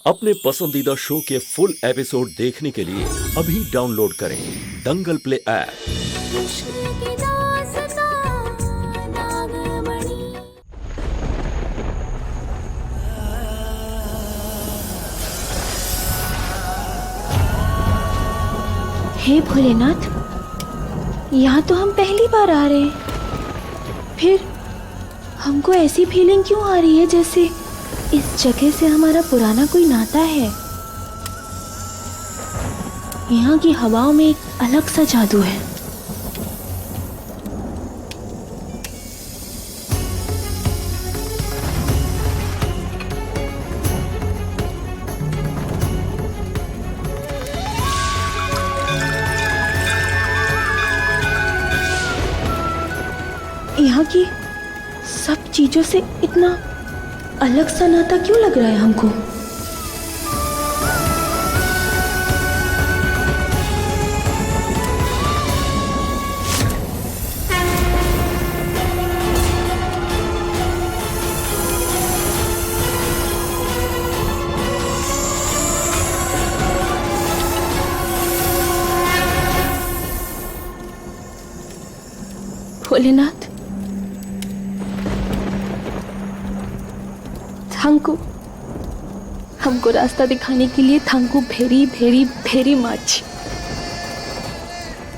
अपने पसंदीदा शो के फुल एपिसोड देखने के लिए अभी डाउनलोड करें दंगल प्ले ऐप। हे भोलेनाथ, यहाँ तो हम पहली बार आ रहे हैं। फिर हमको ऐसी फीलिंग क्यों आ रही है जैसे इस जगह से हमारा पुराना कोई नाता है। यहाँ की हवाओं में एक अलग सा जादू है। यहाँ की सब चीजों से इतना अलग सा नाता क्यों लग रहा है हमको। भोलेनाथ, हमको रास्ता दिखाने के लिए thank you very very very much.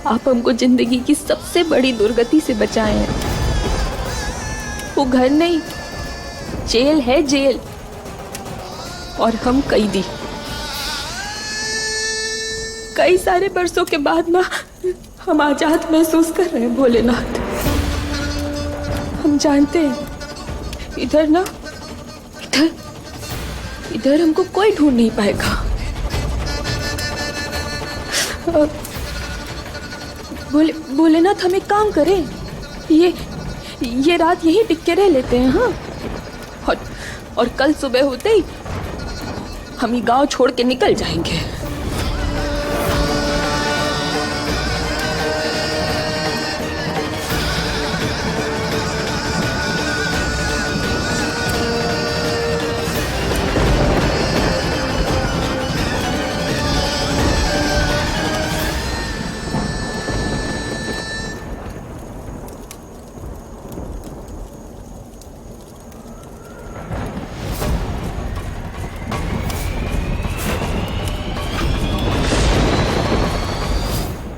आप हमको जिंदगी की सबसे बड़ी दुर्गति से बचाए हैं। वो घर नहीं, जेल है, जेल। और हम कैदी। कई सारे बरसों के बाद ना हम आजाद महसूस कर रहे हैं भोलेनाथ। हम जानते हैं इधर ना, इधर हमको कोई ढूंढ नहीं पाएगा। भोलेनाथ, हम एक काम करें, ये रात यहीं टिक के रह लेते हैं। हाँ, और कल सुबह होते ही हम ये गांव छोड़ के निकल जाएंगे।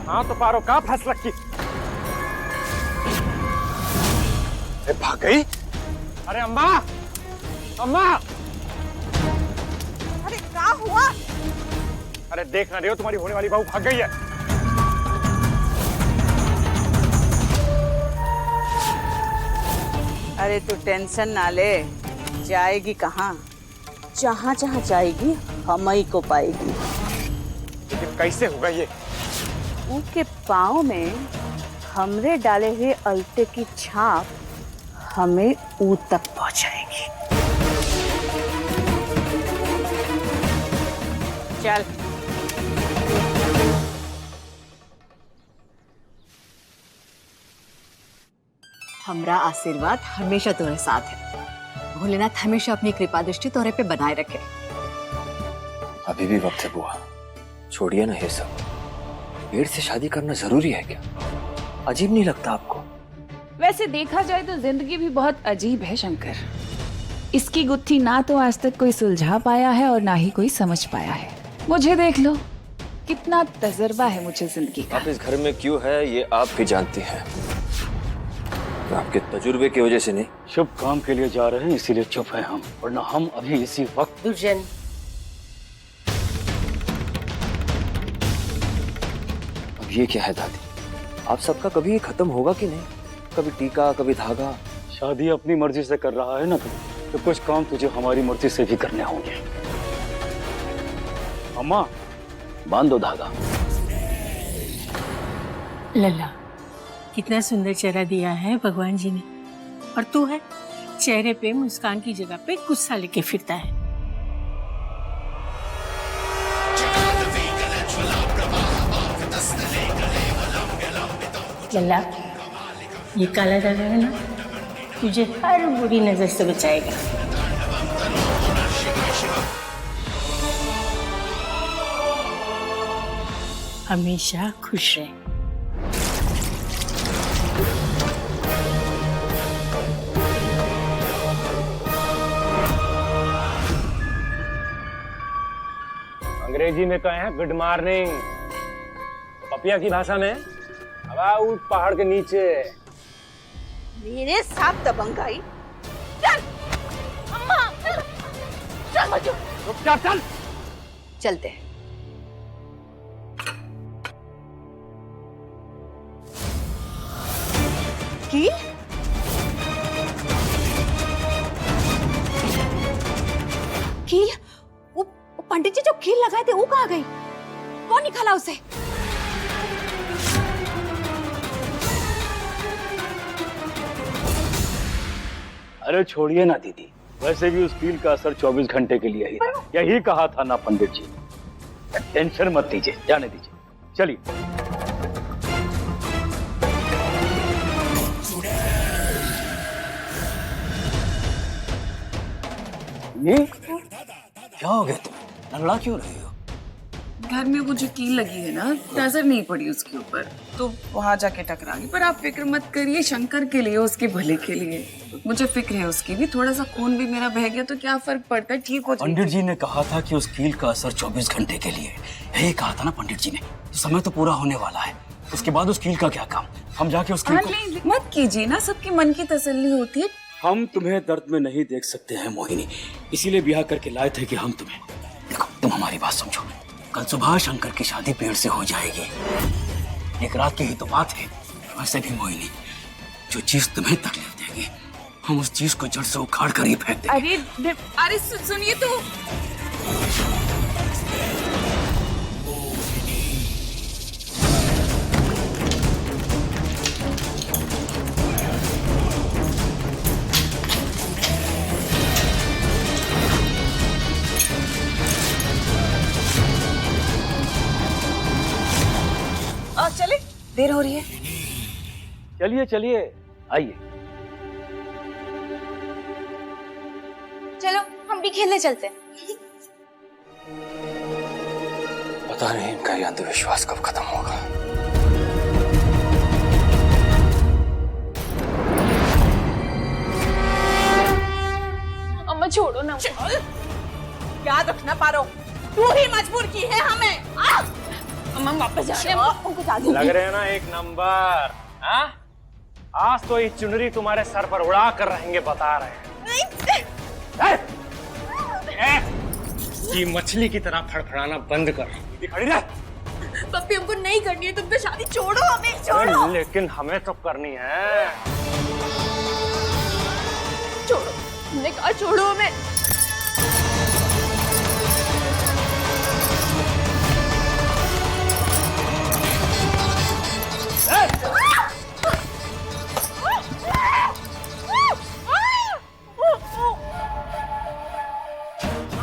हाँ तो पारो, कहाँ फंस रखी? अरे भाग गई? अरे अम्मा, अम्मा! अरे क्या हुआ? अरे देख ना रही हो, तुम्हारी होने वाली बहू भाग गई है। अरे तू टेंशन ना ले, जाएगी कहाँ? जहाँ जहाँ जाएगी हम ही को पाएगी। लेकिन कैसे होगा ये? उनके पाँव में हमरे डाले हुए अलते की छाप हमें ऊ तक पहुंचाएगी। चल। हमरा आशीर्वाद हमेशा तुम्हारे साथ है। भोलेनाथ हमेशा अपनी कृपा दृष्टि तोरे पे बनाए रखे। अभी भी वक्त है बुआ, छोड़िए ना ये सब। पेड़ से शादी करना जरूरी है क्या? अजीब नहीं लगता आपको? वैसे देखा जाए तो जिंदगी भी बहुत अजीब है शंकर। इसकी गुत्थी ना तो आज तक कोई सुलझा पाया है और ना ही कोई समझ पाया है। मुझे देख लो, कितना तजर्बा है मुझे जिंदगी का। आप इस घर में क्यों है ये आप भी जानती हैं। आपके तजुर्बे की वजह से नहीं। शुभ काम के लिए जा रहे हैं इसीलिए चुप है हम, वरना हम अभी इसी वक्त। दुर्जन, अब ये क्या है दादी? आप सबका कभी ये खत्म होगा कि नहीं? कभी टीका, कभी धागा। शादी अपनी मर्जी से कर रहा है ना तुम, तो कुछ काम तुझे हमारी मर्जी से भी करने होंगे। अम्मा, बांध दो धागा। लल्ला, कितना सुंदर चेहरा दिया है भगवान जी ने। और तू है, चेहरे पे मुस्कान की जगह पे गुस्सा लेके फिरता है। लल्ला, ये काला धागा है ना, तुझे हर बुरी नजर से बचाएगा। हमेशा खुश रहे। अंग्रेजी में कहे हैं गुड मॉर्निंग, पपिया की भाषा में हवा ऊट पहाड़ के नीचे। मेरे साथ दबंगाई, चल अम्मा, चल बच्चों, चुपचाप चल। चलते हैं। की कील? वो पंडित जी जो कील लगाए थे वो कहाँ गई? कौन निकाला उसे? अरे छोड़िए ना दीदी, वैसे भी उस कील का असर 24 घंटे के लिए ही था। यही कहा था ना पंडित जी। टेंशन मत लीजिए, जाने दीजिए, चलिए। ये क्या हो गया तुम्हें? लंगड़ा क्यों रही हो? घर में वो जो कील लगी है ना, नजर नहीं पड़ी उसके ऊपर, तो वहां जाके टकरा गई। पर आप फिक्र मत करिए, शंकर के लिए, उसके भले के लिए। मुझे फिक्र है उसकी भी, थोड़ा सा खून भी मेरा बह गया तो क्या फर्क पड़ता है, ठीक हो जाएगी। पंडित जी ने कहा था कि उस कील का असर 24 घंटे के लिए। यही कहा था ना पंडित जी ने। तो समय तो पूरा होने वाला है, उसके बाद उस कील का क्या काम? हम जाके उस कील को... मत कीजिए ना, सबके मन की तसल्ली होती है। हम तुम्हें दर्द में नहीं देख सकते हैं मोहिनी, इसीलिए ब्याह करके लाए थे कि हम तुम्हें... देखो, तुम हमारी बात समझो। कल सुबह शंकर की शादी पेड़ से हो जाएगी। एक रात की ही तो बात है। वैसे भी मोहिनी, जो चीज तुम्हें तकलीफ देगी, हम उस चीज को जड़ से उखाड़ कर ही फेंक देंगे। अरे सुनिए तो। चले, देर हो रही है। चलिए चलिए, आइए। चलो हम भी खेलने चलते हैं। पता नहीं इनका ये अंधविश्वास कब खत्म होगा। अम्मा छोड़ो ना। याद रखना पारो, तू ही मजबूर की है हमें। अम्मा वापस जा रहे हैं। लग रहे हैं ना एक नंबर। हाँ? आज तो ये चुनरी तुम्हारे सर पर उड़ा कर रहेंगे, बता रहे हैं। ये मछली की तरह फड़फड़ाना बंद कर। खड़ी रह। पप्पी हमको नहीं करनी है, तुम तो शादी छोड़ो, हमें छोड़ो। लेकिन हमें तो करनी है। छोड़ो, हमने कहा छोड़ो हमें।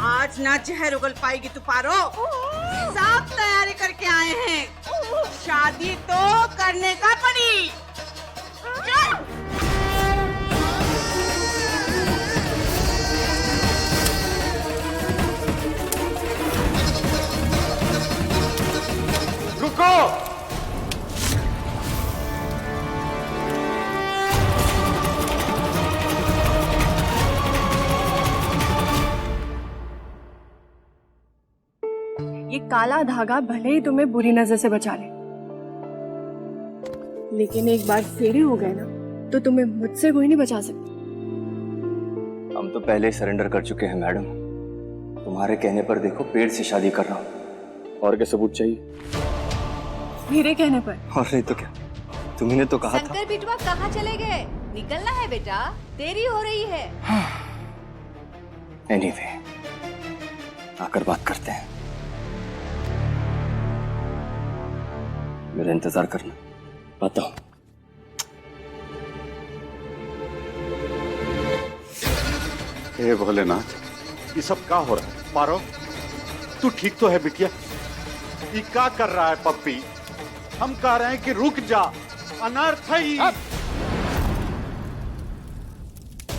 आज ना जहर उगल पाएगी तू पारो। सब तैयारी करके आए हैं, शादी तो करने का पड़ी। चल। रुको। ये काला धागा भले ही तुम्हें बुरी नजर से बचा ले, लेकिन एक बार फेरे हो गए ना तो तुम्हें मुझसे कोई नहीं बचा सकता। हम तो पहले सरेंडर कर चुके हैं मैडम। तुम्हारे कहने पर देखो, पेड़ से शादी कर रहा हूँ। और क्या सबूत चाहिए? मेरे कहने पर। और नहीं तो क्या, तुम्ही ने तो कहा था। शंकर बिटवा कहाँ चले गए? निकलना है बेटा, देरी हो रही है। एनीवे, आकर बात करते हैं। मेरा इंतजार करना, आता हूं। हे भोलेनाथ, ये सब क्या हो रहा है? पारो, तू ठीक तो है बिटिया? ये क्या कर रहा है पप्पी? हम कह रहे हैं कि रुक जा, अनर्थ है ये।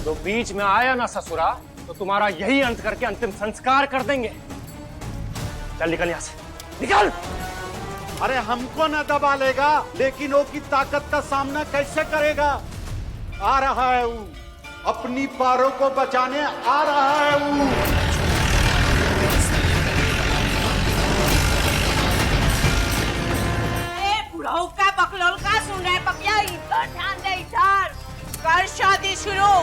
तो बीच में आया ना ससुरा, तो तुम्हारा यही अंत करके अंतिम संस्कार कर देंगे। चल निकल यहां से, निकल। अरे हमको न दबा लेगा, लेकिन वो की ताकत का सामना कैसे करेगा? आ रहा है वो, अपनी पारों को बचाने आ रहा है वो। बुढ़ाऊ का बकलोल का सुन रहे पपिया, इधर ध्यान दे, इधर कर शादी शुरू।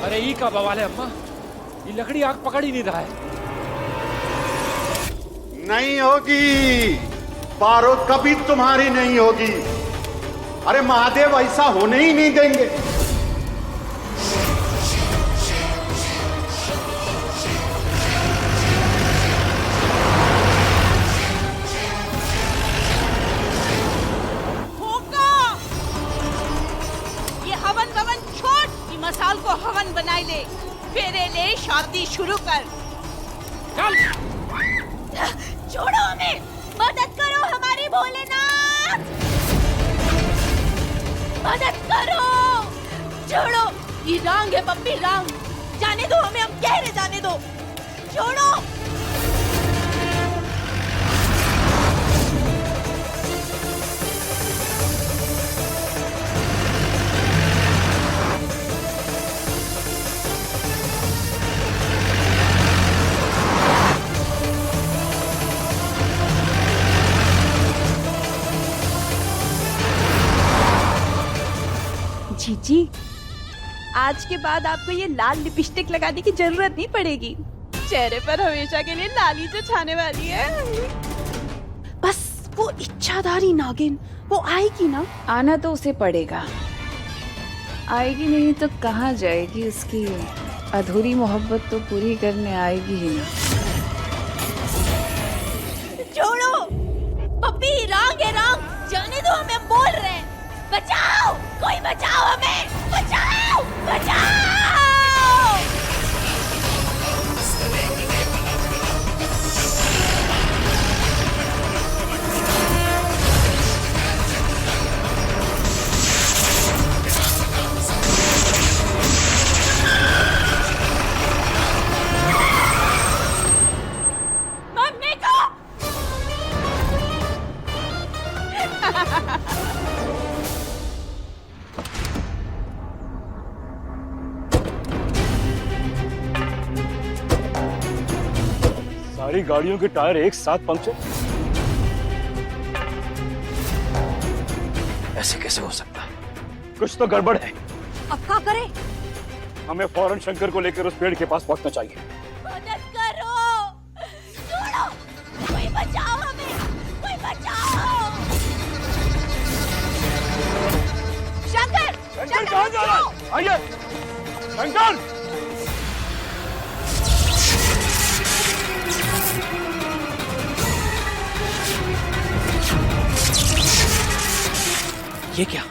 अरे ई का बवाल है अम्मा, ये लकड़ी आग पकड़ ही नहीं रहा है। नहीं होगी पारो, कभी तुम्हारी नहीं होगी। अरे महादेव ऐसा होने ही नहीं देंगे। मसाल को हवन बनाई ले, फेरे ले, शादी शुरू कर। चल छोड़ो हमें, मदद करो हमारी भोलेनाथ, मदद करो। छोड़ो, ये रांग है पप्पी, रांग। जाने दो हमें, हम कह रहे जाने दो। छोड़ो। जीजी, आज के बाद आपको ये लाल लिपस्टिक लगाने की जरूरत नहीं पड़ेगी। चेहरे पर हमेशा के लिए लाली जो छाने वाली है। बस वो इच्छाधारी नागिन, वो आएगी ना? आना तो उसे पड़ेगा, आएगी नहीं तो कहाँ जाएगी? उसकी अधूरी मोहब्बत तो पूरी करने आएगी ही ना। छोड़ो पप्पी, रांग है रांग, जाने दो हमें, हम बोल रहे हैं। बचाओ, कोई बचाओ हमें, बचाओ, बचाओ। मम्मी को सारी गाड़ियों के टायर एक साथ पंक्चर, ऐसे कैसे हो सकता है? कुछ तो गड़बड़ है। अब क्या करें? हमें फौरन शंकर को लेकर उस पेड़ के पास पहुंचना चाहिए। मदद करो, छोड़ो, कोई बचाओ हमें, कोई बचाओ। शंकर, शंकर कहाँ जा रहा है? आइए, शंकर! ये क्या,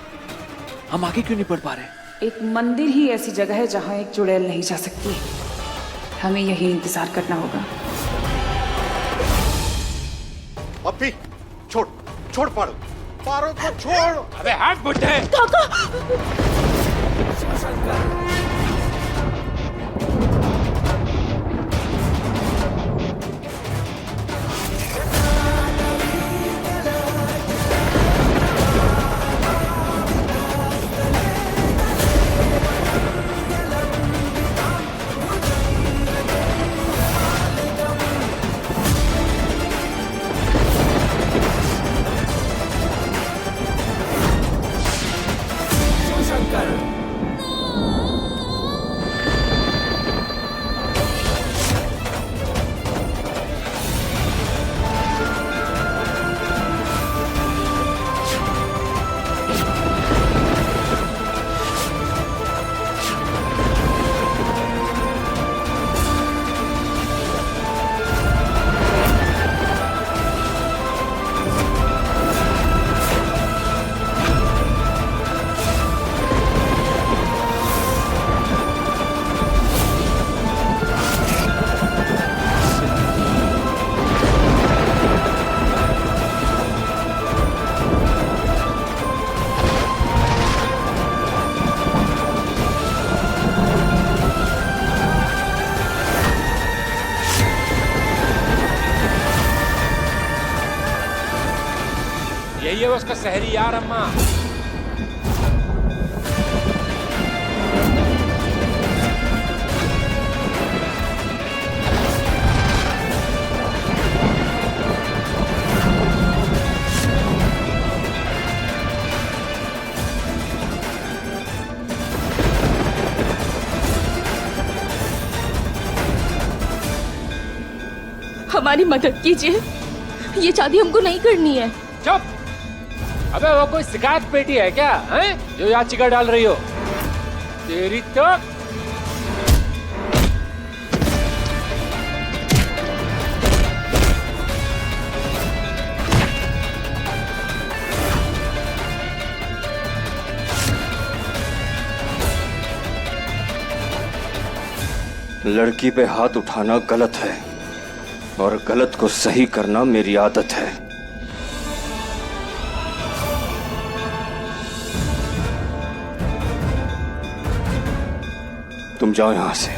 हम आगे क्यों नहीं बढ़ पा रहे? एक मंदिर ही ऐसी जगह है जहाँ एक चुड़ैल नहीं जा सकती। हमें यही इंतजार करना होगा। अभी छोड़, छोड़ पारो, पारो को छोड़। अबे हाथ बुड्ढे! हो उसका सहरी यार अम्मा। हमारी मदद कीजिए, ये शादी हमको नहीं करनी है। चुप! अबे वो कोई शिकायत पेटी है क्या, हैं? जो याचिका डाल रही हो? तेरी तो लड़की पे हाथ उठाना गलत है और गलत को सही करना मेरी आदत है। तुम जाओ यहां से।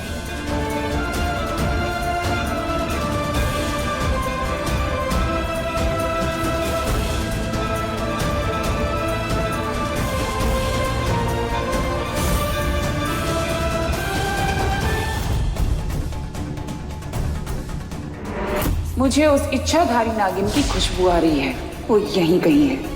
मुझे उस इच्छाधारी नागिन की खुशबू आ रही है, वो यहीं कहीं है।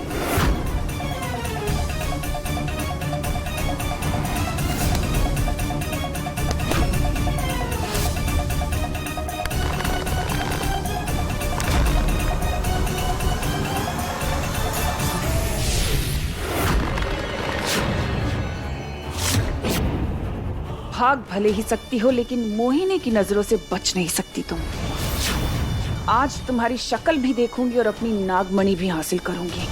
भाग भले ही सकती हो, लेकिन मोहिनी की नजरों से बच नहीं सकती तुम। आज तुम्हारी शक्ल भी देखूंगी और अपनी नागमणि भी हासिल करूंगी।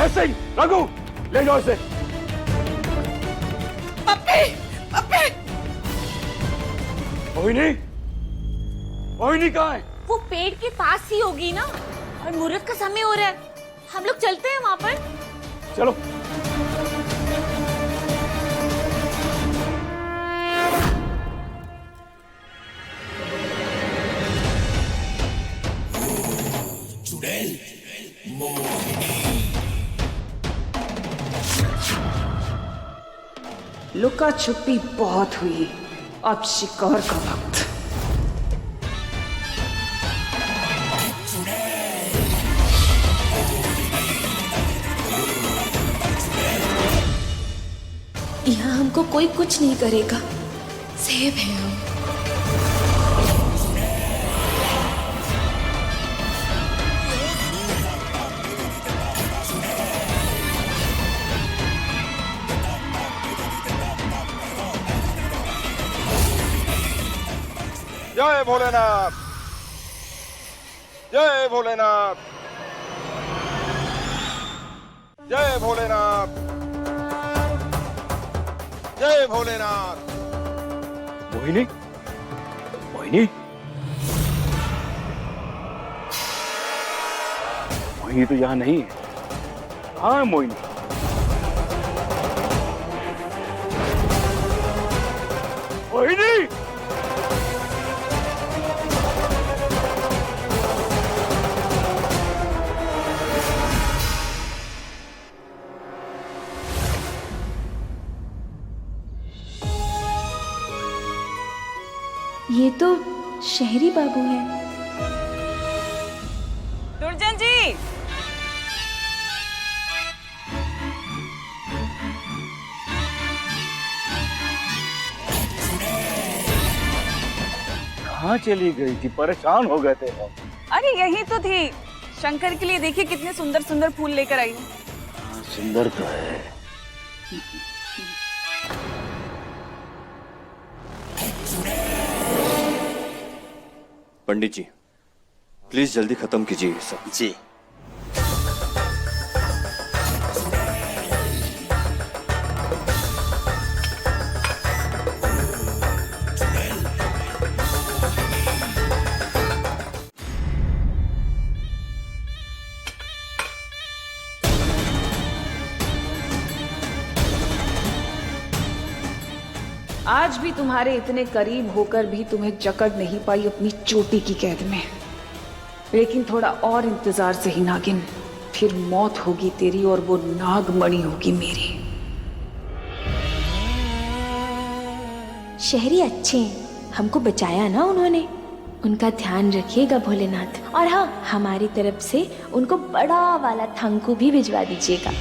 सिंह, रघु, ले जाओ इसे। पप्पी, पप्पी। मोहिनी, मोहिनी कहाँ है? वो पेड़ के पास ही होगी ना, और मुहूर्त का समय हो रहा है। हम लोग चलते हैं वहाँ पर। चलो। लुका छुपी बहुत हुई, अब शिकार का वक्त। यहाँ हमको कोई कुछ नहीं करेगा, सेफ है हम। जय भोलेनाथ, जय भोलेनाथ, जय भोलेनाथ, जय भोलेनाथ। मोहिनी, मोहिनी, मोहिनी तो यहाँ नहीं है। कहाँ है मोहिनी? मोहिनी! ये तो शहरी बाबू है। दुर्जन जी, कहाँ चली गई थी? परेशान हो गए थे हम। अरे यही तो थी। शंकर के लिए देखिए कितने सुंदर सुंदर फूल लेकर आई हूँ। सुंदर तो है, पंडित जी, प्लीज जल्दी खत्म कीजिए ये सब। जी। आज भी तुम्हारे इतने करीब होकर भी तुम्हें जकड़ नहीं पाई अपनी चोटी की कैद में। लेकिन थोड़ा और इंतजार से ही नागिन, फिर मौत होगी तेरी और वो नागमणि होगी मेरी। शहरी अच्छे हैं, हमको बचाया ना उन्होंने। उनका ध्यान रखिएगा भोलेनाथ। और हाँ, हमारी तरफ से उनको बड़ा वाला थंकू भी भिजवा दीजिएगा।